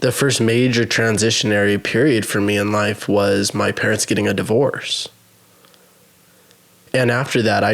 the first major transitionary period for me in life was my parents getting a divorce. And after that, I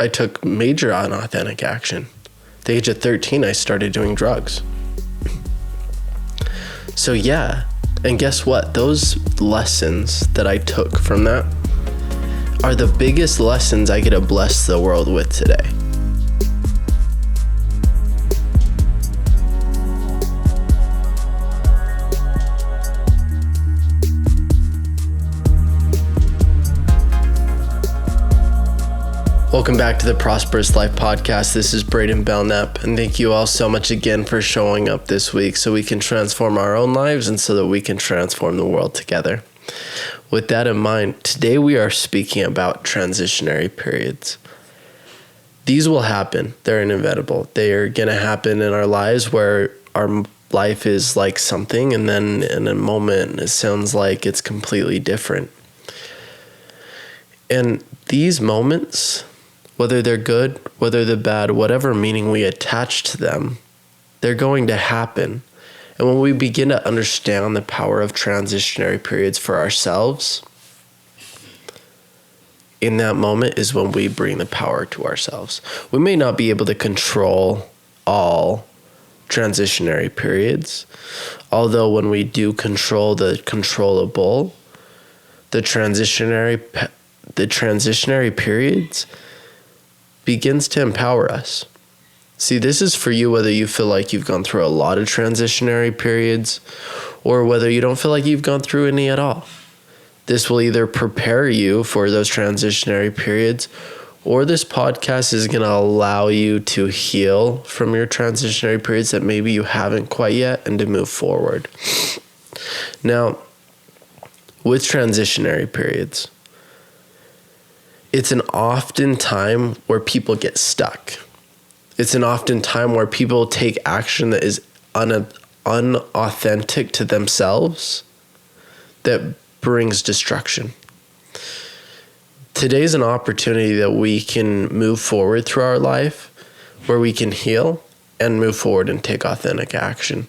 took major unauthentic action. At the age of 13, I started doing drugs. So yeah, and guess what? Those lessons that I took from that are the biggest lessons I get to bless the world with today. Welcome back to the Prosperous Life Podcast. This is Braiden Belnap, and thank you all so much again for showing up this week so we can transform our own lives and so that we can transform the world together. With that in mind, today we are speaking about transitionary periods. These will happen. They're inevitable. They are going to happen in our lives where our life is like something, and then in a moment it sounds like it's completely different. And these moments, whether they're good, whether they're bad, whatever meaning we attach to them, they're going to happen. And when we begin to understand the power of transitionary periods for ourselves, in that moment is when we bring the power to ourselves. We may not be able to control all transitionary periods, although when we do control the controllable, the transitionary periods begins to empower us. See, this is for you whether you feel like you've gone through a lot of transitionary periods or whether you don't feel like you've gone through any at all. This will either prepare you for those transitionary periods, or this podcast is going to allow you to heal from your transitionary periods that maybe you haven't quite yet and to move forward. Now, with transitionary periods, it's an often time where people get stuck. It's an often time where people take action that is unauthentic to themselves that brings destruction. Today's an opportunity that we can move forward through our life where we can heal and move forward and take authentic action.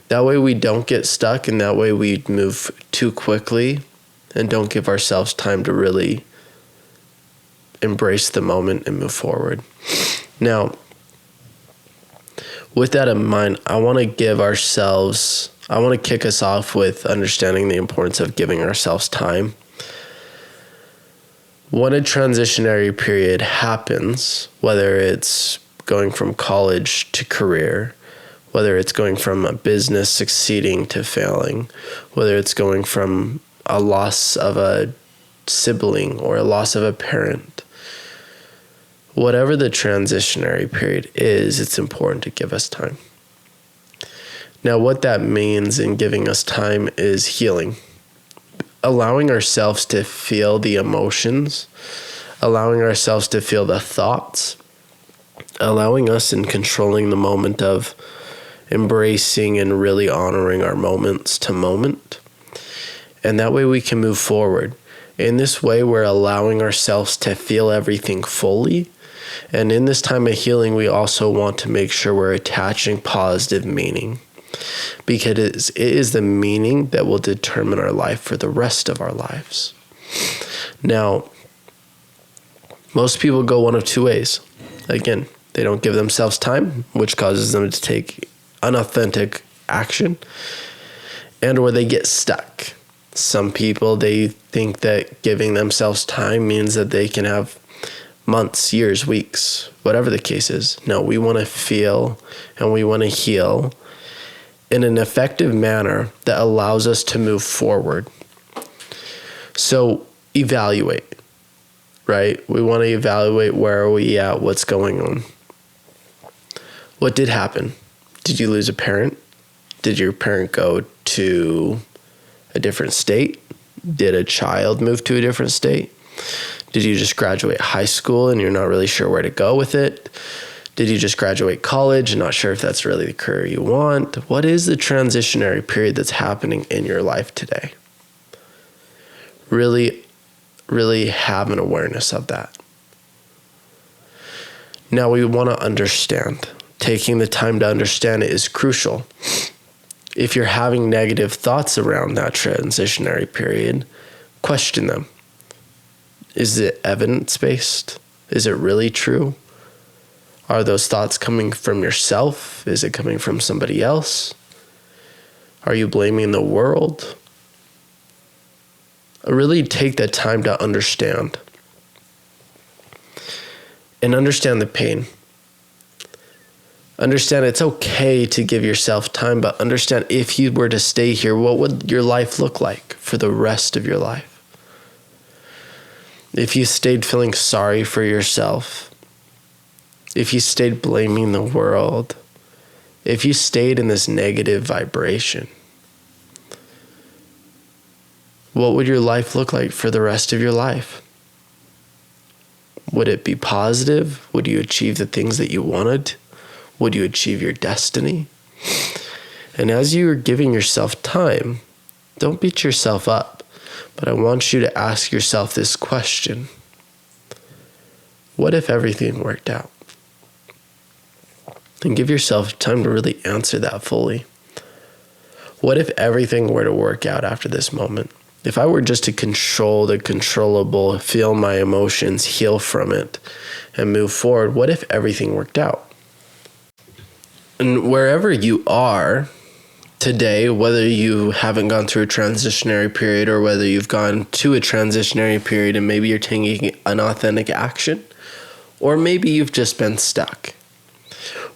That way we don't get stuck, and that way we move too quickly and don't give ourselves time to really embrace the moment and move forward. Now, with that in mind, I want to kick us off with understanding the importance of giving ourselves time. When a transitionary period happens, whether it's going from college to career, whether it's going from a business succeeding to failing, whether it's going from a loss of a sibling or a loss of a parent, whatever the transitionary period is, it's important to give us time. Now, what that means in giving us time is healing, allowing ourselves to feel the emotions, allowing ourselves to feel the thoughts, allowing us in controlling the moment of embracing and really honoring our moments to moment. And that way we can move forward. In this way, we're allowing ourselves to feel everything fully. And in this time of healing, we also want to make sure we're attaching positive meaning, because it is the meaning that will determine our life for the rest of our lives. Now, most people go one of two ways. Again, they don't give themselves time, which causes them to take unauthentic action, or they get stuck. Some people, they think that giving themselves time means that they can have months, years, weeks, whatever the case is. No, we want to feel and we want to heal in an effective manner that allows us to move forward. So evaluate, right? We want to evaluate, where are we at, what's going on. What did happen? Did you lose a parent? Did your parent go to a different state? Did a child move to a different state? Did you just graduate high school and you're not really sure where to go with it? Did you just graduate college and not sure if that's really the career you want? What is the transitionary period that's happening in your life today? Really, really have an awareness of that. Now we want to understand. Taking the time to understand it is crucial. If you're having negative thoughts around that transitionary period, question them. Is it evidence-based? Is it really true? Are those thoughts coming from yourself? Is it coming from somebody else? Are you blaming the world? Really take that time to understand. And understand the pain. Understand it's okay to give yourself time, but understand if you were to stay here, what would your life look like for the rest of your life? If you stayed feeling sorry for yourself, if you stayed blaming the world, if you stayed in this negative vibration, what would your life look like for the rest of your life? Would it be positive? Would you achieve the things that you wanted? Would you achieve your destiny? And as you are giving yourself time, don't beat yourself up, but I want you to ask yourself this question. What if everything worked out? And give yourself time to really answer that fully. What if everything were to work out after this moment? If I were just to control the controllable, feel my emotions, heal from it, and move forward, what if everything worked out? And wherever you are today, whether you haven't gone through a transitionary period or whether you've gone to a transitionary period and maybe you're taking an authentic action, or maybe you've just been stuck.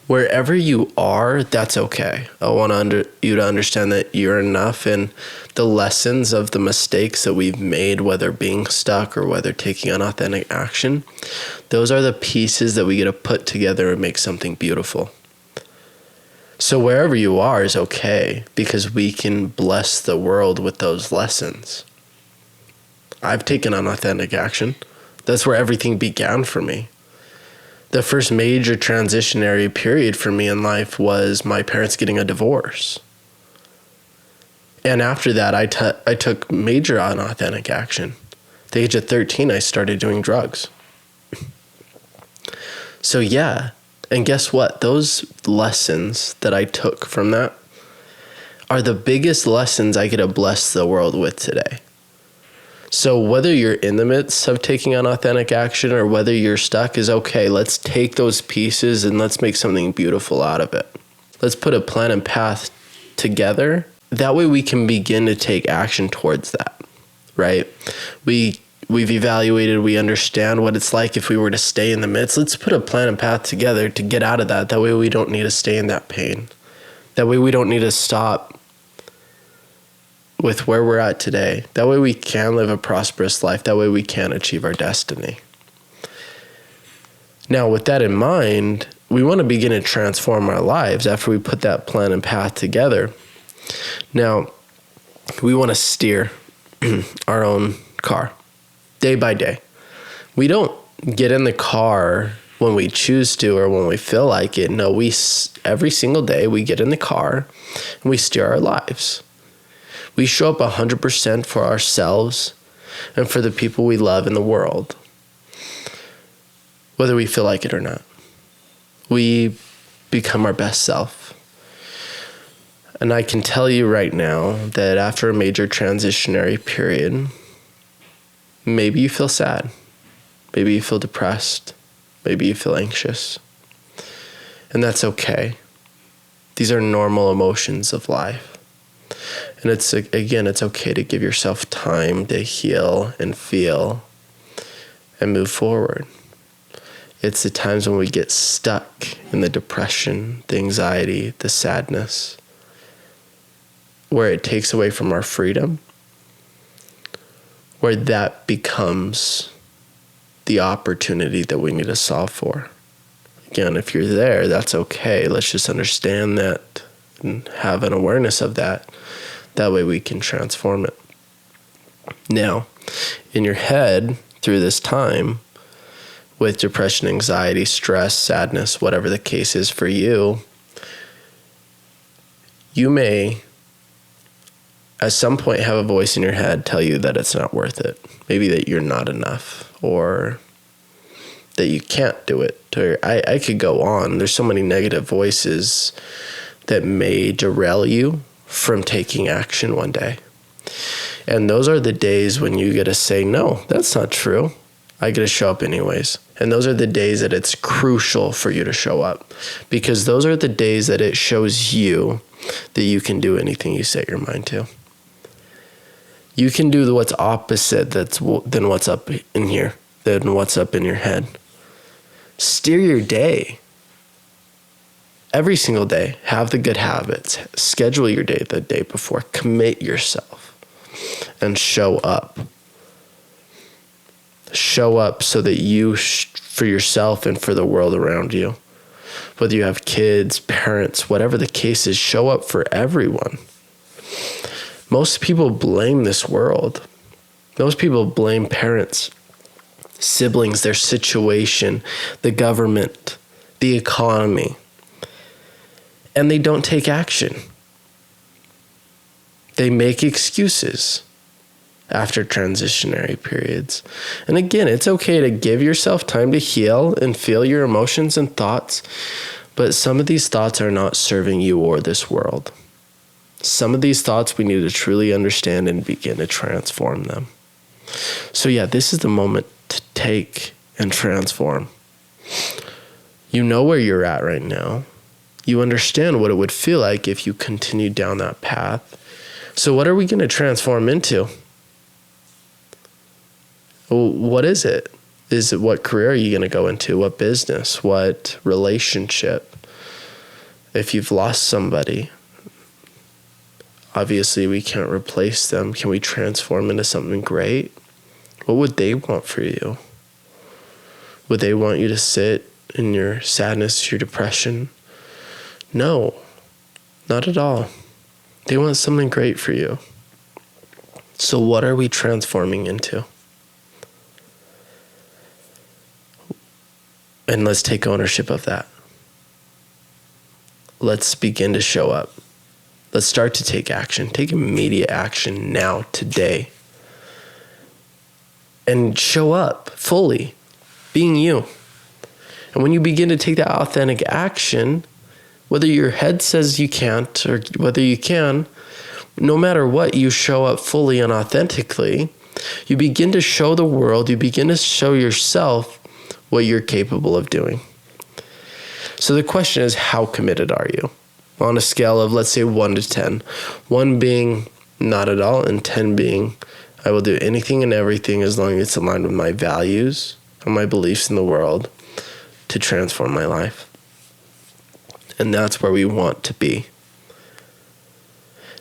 Wherever you are, that's okay. I want you to understand that you're enough, and the lessons of the mistakes that we've made, whether being stuck or whether taking unauthentic action, those are the pieces that we get to put together and make something beautiful. So wherever you are is okay, because we can bless the world with those lessons. I've taken unauthentic action. That's where everything began for me. The first major transitionary period for me in life was my parents getting a divorce. And after that, I took major unauthentic action. At the age of 13, I started doing drugs. So yeah, and guess what? Those lessons that I took from that are the biggest lessons I get to bless the world with today. So whether you're in the midst of taking unauthentic action or whether you're stuck is okay. Let's take those pieces and let's make something beautiful out of it. Let's put a plan and path together. That way we can begin to take action towards that, right? We've evaluated, we understand what it's like if we were to stay in the midst. Let's put a plan and path together to get out of that. That way we don't need to stay in that pain. That way we don't need to stop with where we're at today. That way we can live a prosperous life. That way we can achieve our destiny. Now, with that in mind, we want to begin to transform our lives after we put that plan and path together. Now, we want to steer our own car day by day. We don't get in the car when we choose to or when we feel like it. No, every single day we get in the car and we steer our lives. We show up 100% for ourselves and for the people we love in the world, whether we feel like it or not. We become our best self. And I can tell you right now that after a major transitionary period, maybe you feel sad, maybe you feel depressed, maybe you feel anxious, and that's okay. These are normal emotions of life. And it's okay to give yourself time to heal and feel and move forward. It's the times when we get stuck in the depression, the anxiety, the sadness, where it takes away from our freedom, where that becomes the opportunity that we need to solve for. Again, if you're there, that's okay. Let's just understand that and have an awareness of that. That way we can transform it. Now, in your head, through this time, with depression, anxiety, stress, sadness, whatever the case is for you, you may, at some point, have a voice in your head tell you that it's not worth it. Maybe that you're not enough, or that you can't do it. I could go on. There's so many negative voices that may derail you from taking action one day. And those are the days when you get to say, no, that's not true. I get to show up anyways. And those are the days that it's crucial for you to show up, because those are the days that it shows you that you can do anything you set your mind to. You can do what's opposite than what's up in here, than what's up in your head. Steer your day. Every single day, have the good habits. Schedule your day the day before. Commit yourself and show up. Show up so that you, for yourself and for the world around you, whether you have kids, parents, whatever the case is, show up for everyone. Most people blame this world. Most people blame parents, siblings, their situation, the government, the economy, and they don't take action. They make excuses after transitionary periods. And again, it's okay to give yourself time to heal and feel your emotions and thoughts, but some of these thoughts are not serving you or this world. Some of these thoughts we need to truly understand and begin to transform them. So yeah, this is the moment to take and transform. You know where you're at right now. You understand what it would feel like if you continued down that path. So what are we going to transform into? What is it? Is it what career are you going to go into? What business? What relationship? If you've lost somebody, obviously we can't replace them. Can we transform into something great? What would they want for you? Would they want you to sit in your sadness, your depression? No, not at all. They want something great for you. So what are we transforming into? And let's take ownership of that. Let's begin to show up. Let's start to take action. Take immediate action now, today. And show up fully, being you. And when you begin to take that authentic action, whether your head says you can't or whether you can, no matter what, you show up fully and authentically. You begin to show the world, you begin to show yourself what you're capable of doing. So the question is, how committed are you? On a scale of, let's say, 1 to 10. 1 being not at all, and 10 being, I will do anything and everything as long as it's aligned with my values and my beliefs in the world to transform my life. And that's where we want to be.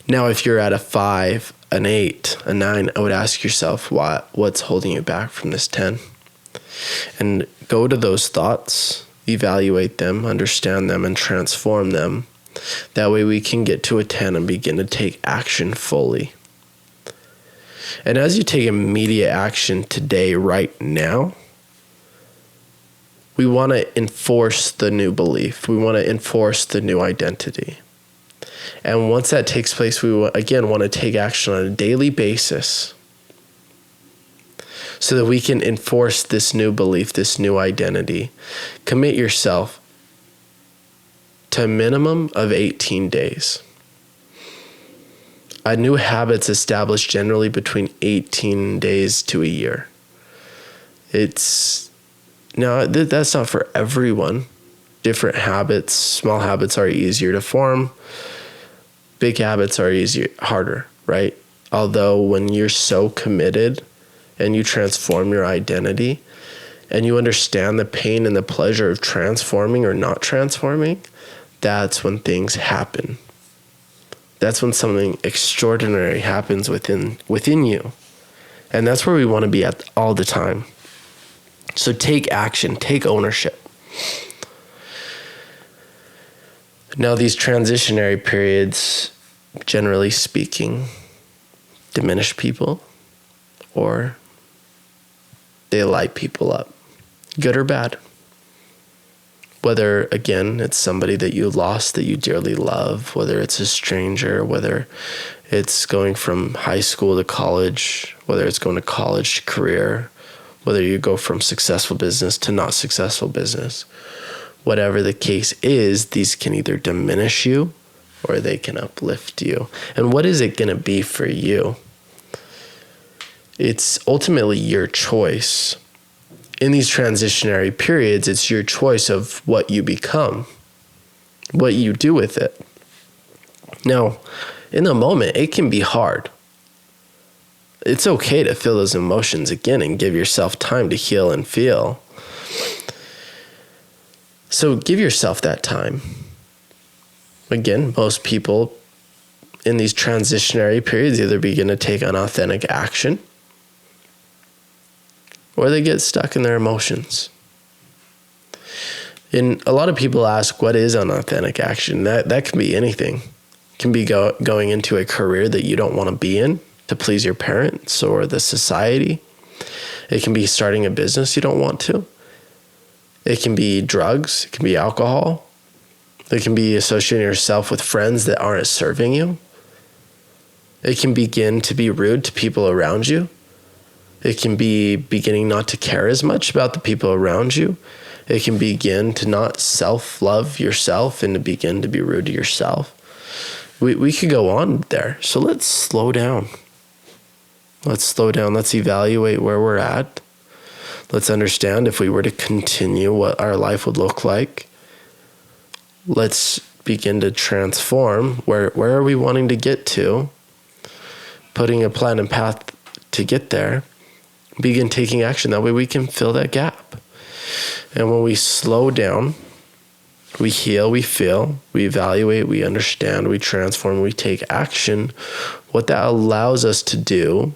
Now, if you're at a 5, an 8, a 9, I would ask yourself, what's holding you back from this 10? And go to those thoughts, evaluate them, understand them, and transform them. That way we can get to a 10 and begin to take action fully. And as you take immediate action today, right now, we want to enforce the new belief. We want to enforce the new identity. And once that takes place, we again want to take action on a daily basis so that we can enforce this new belief, this new identity. Commit yourself to a minimum of 18 days. A new habit's established generally between 18 days to a year. That's not for everyone. Different habits, small habits are easier to form. Big habits are harder, right? Although when you're so committed and you transform your identity and you understand the pain and the pleasure of transforming or not transforming, that's when things happen. That's when something extraordinary happens within you. And that's where we want to be at all the time. So take action, take ownership. Now, these transitionary periods, generally speaking, diminish people or they light people up, good or bad. Whether, again, it's somebody that you lost that you dearly love, whether it's a stranger, whether it's going from high school to college, whether it's going to college to career, whether you go from successful business to not successful business. Whatever the case is, these can either diminish you or they can uplift you. And what is it going to be for you? It's ultimately your choice. In these transitionary periods, it's your choice of what you become, what you do with it. Now, in the moment, it can be hard. It's okay to feel those emotions again and give yourself time to heal and feel. So give yourself that time. Again, most people in these transitionary periods either begin to take unauthentic action or they get stuck in their emotions. And a lot of people ask, what is unauthentic action? That can be anything. It can be going into a career that you don't want to be in to please your parents or the society. It can be starting a business you don't want to. It can be drugs. It can be alcohol. It can be associating yourself with friends that aren't serving you. It can begin to be rude to people around you. It can be beginning not to care as much about the people around you. It can begin to not self-love yourself and to begin to be rude to yourself. We could go on there. So let's slow down. Let's slow down. Let's evaluate where we're at. Let's understand if we were to continue what our life would look like. Let's begin to transform. Where are we wanting to get to? Putting a plan and path to get there. Begin taking action. That way we can fill that gap. And when we slow down, we heal, we feel, we evaluate, we understand, we transform, we take action. What that allows us to do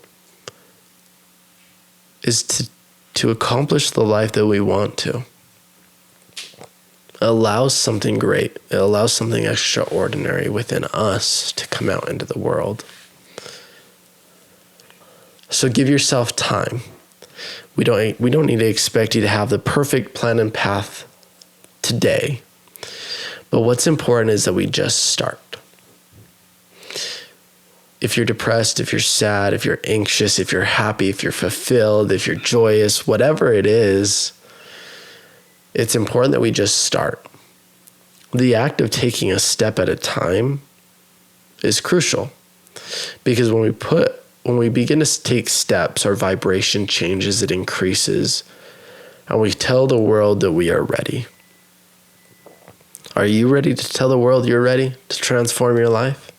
is to accomplish the life that we want to. It allows something great. It allows something extraordinary within us to come out into the world. So give yourself time. We don't need to expect you to have the perfect plan and path today. But what's important is that we just start. If you're depressed, if you're sad, if you're anxious, if you're happy, if you're fulfilled, if you're joyous, whatever it is, it's important that we just start. The act of taking a step at a time is crucial, because when we begin to take steps, our vibration changes, it increases, and we tell the world that we are ready. Are you ready to tell the world you're ready to transform your life?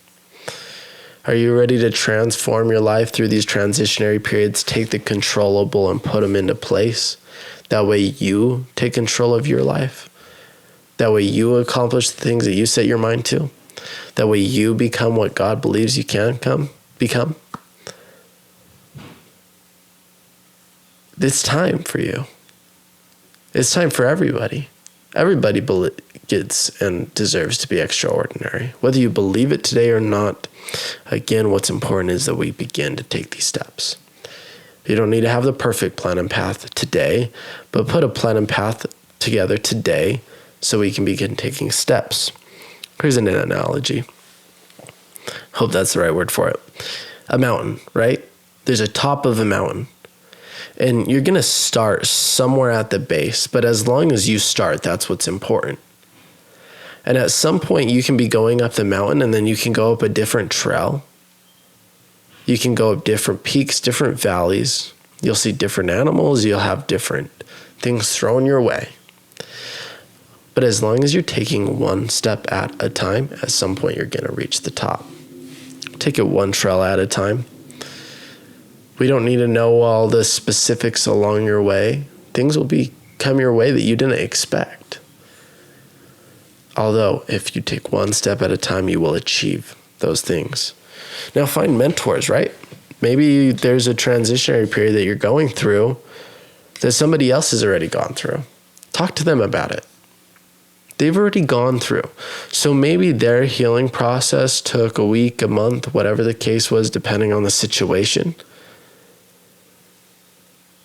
Are you ready to transform your life through these transitionary periods, take the controllable and put them into place? That way you take control of your life. That way you accomplish the things that you set your mind to. That way you become what God believes you can become. It's time for you. It's time for everybody. Everybody gets and deserves to be extraordinary. Whether you believe it today or not, again, what's important is that we begin to take these steps. You don't need to have the perfect plan and path today, but put a plan and path together today so we can begin taking steps. Here's an analogy. Hope that's the right word for it. A mountain, right? There's a top of a mountain. And you're going to start somewhere at the base, but as long as you start, that's what's important. And at some point, you can be going up the mountain, and then you can go up a different trail. You can go up different peaks, different valleys. You'll see different animals. You'll have different things thrown your way. But as long as you're taking one step at a time, at some point, you're going to reach the top. Take it one trail at a time. We don't need to know all the specifics along your way. Things will come your way that you didn't expect. Although, if you take one step at a time, you will achieve those things. Now, find mentors, right? Maybe there's a transitionary period that you're going through that somebody else has already gone through. Talk to them about it. They've already gone through. So maybe their healing process took a week, a month, whatever the case was, depending on the situation.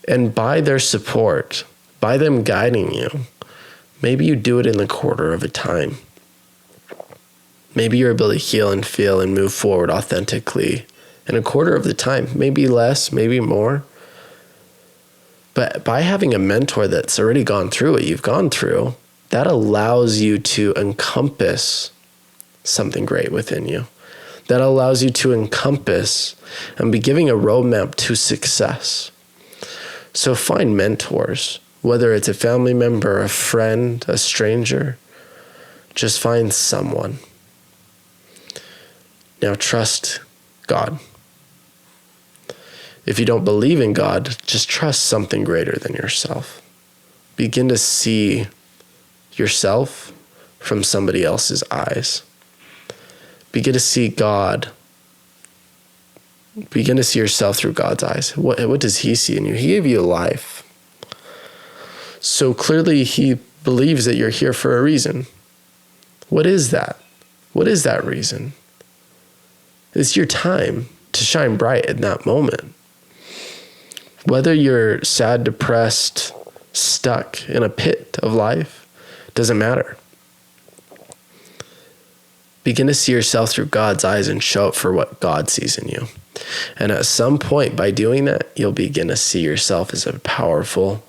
And by their support, by them guiding you, maybe you do it in the quarter of a time. Maybe you're able to heal and feel and move forward authentically in a quarter of the time, maybe less, maybe more. But by having a mentor that's already gone through what you've gone through, that allows you to encompass something great within you that allows you to encompass and be giving a roadmap to success. So find mentors, whether it's a family member, a friend, a stranger. Just find someone. Now trust God. If you don't believe in God, just trust something greater than yourself. Begin to see yourself from somebody else's eyes. Begin to see God. Begin to see yourself through God's eyes. What does He see in you? He gave you life. So clearly He believes that you're here for a reason. What is that? What is that reason? It's your time to shine bright in that moment. Whether you're sad, depressed, stuck in a pit of life, doesn't matter. Begin to see yourself through God's eyes and show up for what God sees in you. And at some point, by doing that, you'll begin to see yourself as a powerful,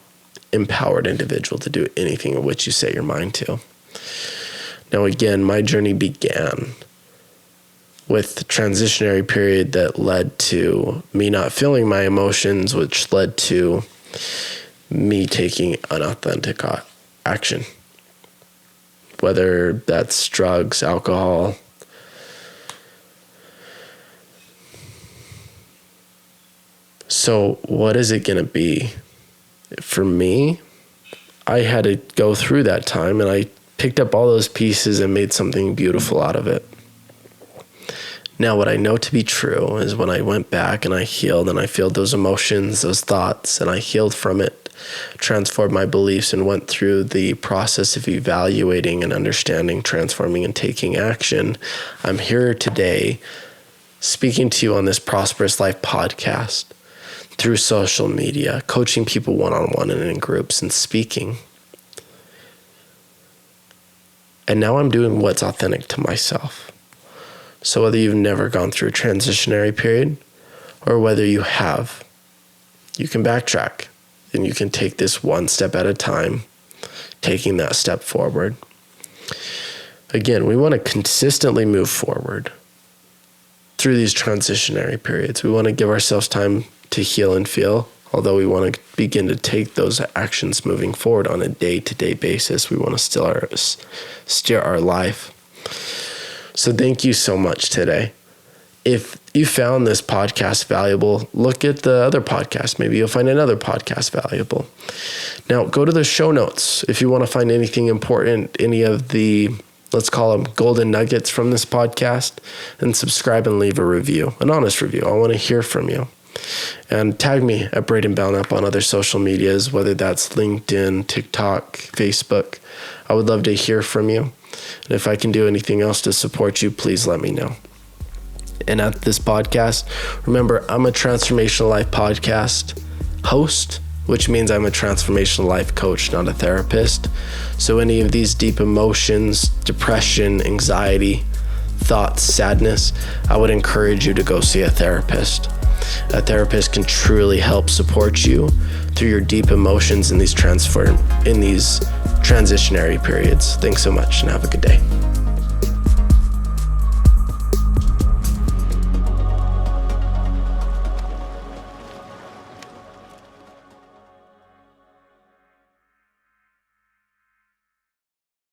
empowered individual to do anything in which you set your mind to. Now, again, my journey began with the transitionary period that led to me not feeling my emotions, which led to me taking unauthentic action. Whether that's drugs, alcohol. So what is it going to be? For me, I had to go through that time, and I picked up all those pieces and made something beautiful out of it. Now, what I know to be true is when I went back and I healed and I felt those emotions, those thoughts, and I healed from it, transformed my beliefs, and went through the process of evaluating and understanding, transforming, and taking action. I'm here today speaking to you on this Prosperous Life Podcast through social media, coaching people one-on-one and in groups and speaking. And now I'm doing what's authentic to myself. So whether you've never gone through a transitionary period or whether you have, you can backtrack and you can take this one step at a time, taking that step forward. Again, we want to consistently move forward through these transitionary periods. We want to give ourselves time to heal and feel, although we want to begin to take those actions moving forward on a day-to-day basis. We want to steer our life. So thank you so much today. If you found this podcast valuable, look at the other podcast. Maybe you'll find another podcast valuable. Now, go to the show notes if you want to find anything important, any of the, let's call them golden nuggets from this podcast, and subscribe and leave a review, an honest review. I want to hear from you. And tag me at Braiden Belnap on other social medias, whether that's LinkedIn, TikTok, Facebook. I would love to hear from you. And if I can do anything else to support you, please let me know. And at this podcast, remember, I'm a Transformational Life Podcast host, which means I'm a transformational life coach, not a therapist. So any of these deep emotions, depression, anxiety, thoughts, sadness, I would encourage you to go see a therapist. A therapist can truly help support you through your deep emotions in these transitionary periods. Thanks so much and have a good day.